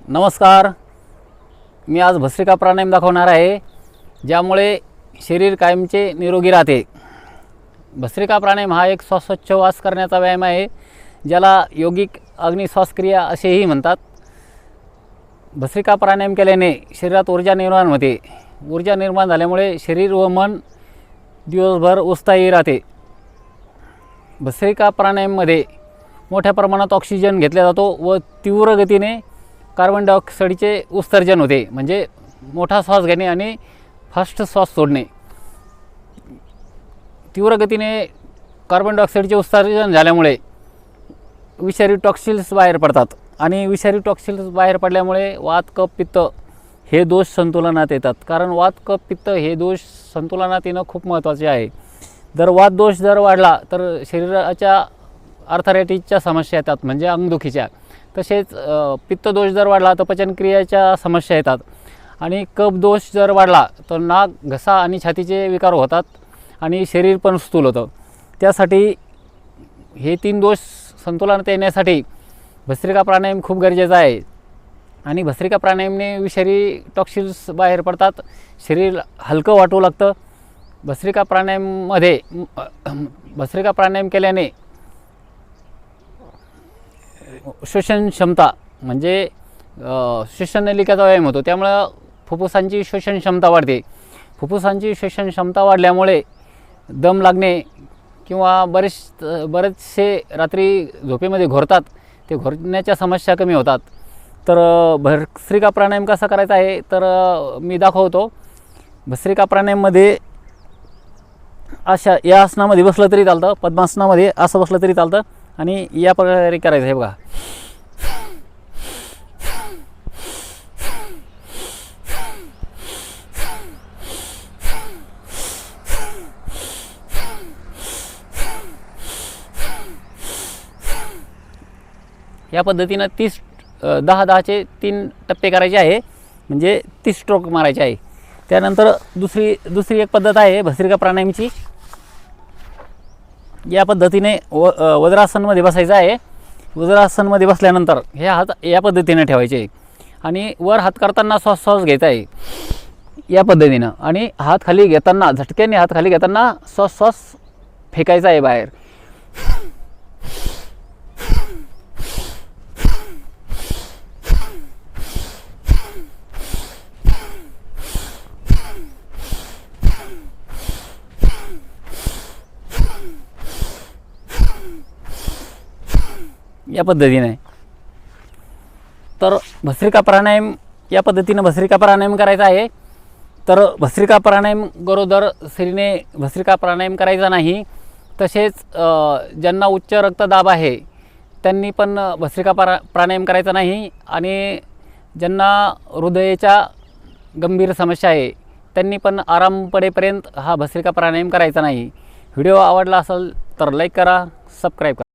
नमस्कार. मी आज भस्त्रिका प्राणायाम दाखवणार आहे, ज्यामुळे शरीर कायमचे निरोगी राहते. भस्त्रिका प्राणायाम हा एक श्वासोच्छवास करण्याचा व्यायाम आहे, ज्याला योगिक अग्निश्वासक्रिया असेही म्हणतात. भस्त्रिका प्राणायाम केल्याने शरीरात ऊर्जा निर्माण होते. ऊर्जा निर्माण झाल्यामुळे शरीर व मन दिवसभर उत्साही राहते. भस्त्रिका प्राणायाममध्ये मोठ्या प्रमाणात ऑक्सिजन घेतला जातो व तीव्र गतीने कार्बन डायऑक्साईडचे उत्सर्जन होते. म्हणजे मोठा श्वास घेणे आणि फास्ट श्वास सोडणे. तीव्र गतीने कार्बन डायऑक्साईडचे उत्सर्जन झाल्यामुळे विषारी टॉक्सिन्स बाहेर पडतात आणि विषारी टॉक्सिन्स बाहेर पडल्यामुळे वात कफ पित्त हे दोष संतुलनात येतात. कारण वात कफ पित्त हे दोष संतुलनात येणं खूप महत्त्वाचे आहे. जर वात दोष जर वाढला तर शरीराच्या अर्थरायटिसच्या समस्या येतात, म्हणजे अंगदुखीच्या. तसेच पित्त दोष जर वाढला तर पचनक्रियेच्या समस्या येतात आणि कफ दोष जर वाढला तर नाक, घसा आणि छातीचे विकार होतात आणि शरीर पण स्थूल होतं. त्यासाठी हे 3 दोष संतुलनात येण्यासाठी भस्त्रिका प्राणायाम खूप गरजेचा आहे. आणि भस्त्रिका प्राणायामने विषारी टॉक्सिन्स बाहेर पडतात, शरीर हलकं वाटू लागतं. भस्त्रिका प्राणायाम केल्याने श्वसन क्षमता म्हणजे श्वसन नलिकाचा व्यायाम होतो. त्यामुळं फुफ्फुसांची श्वसन क्षमता वाढते. फुफ्फुसांची श्वसन क्षमता वाढल्यामुळे दम लागणे किंवा बरेचसे रात्री झोपेमध्ये घोरतात, ते घोरण्याच्या समस्या कमी होतात. तर भस्त्रिका प्राणायाम कसा करायचा आहे तर मी दाखवतो. भस्त्रिका प्राणायाममध्ये अशा या आसनामध्ये बसलं तरी चालतं, पद्मासनामध्ये असं बसलं तरी चालतं आणि या प्रकारे करायचं आहे. बघा, या पद्धतीनं 10-10चे 3 टप्पे करायचे आहे, म्हणजे 30 स्ट्रोक मारायचे आहे. त्यानंतर दुसरी एक पद्धत आहे भस्त्रिका प्राणायामची. या पद्धतीने वज्रासनमध्ये बसायचं आहे. वज्रासनमध्ये बसल्यानंतर हे हात या पद्धतीने ठेवायचे आणि वर हात करताना श्वास घ्यायचा आहे या पद्धतीनं. आणि हात खाली घेताना, झटक्याने हात खाली घेताना श्वास फेकायचा आहे बाहेर. या पद्धतीने. तर भस्त्रिका प्राणायाम या पद्धतीनं भस्त्रिका प्राणायाम करायचा आहे. तर भस्त्रिका प्राणायाम गरोदर स्त्रीने भस्त्रिका प्राणायाम करायचा नाही. तसेच ज्यांना उच्च रक्तदाब आहे त्यांनी पण भस्त्रिका प्राणायाम करायचा नाही. आणि ज्यांना हृदयाच्या गंभीर समस्या आहे त्यांनी पण आराम पडेपर्यंत हा भस्त्रिका प्राणायाम करायचा नाही. व्हिडिओ आवडला असेल तर लाईक करा, सबस्क्राईब करा.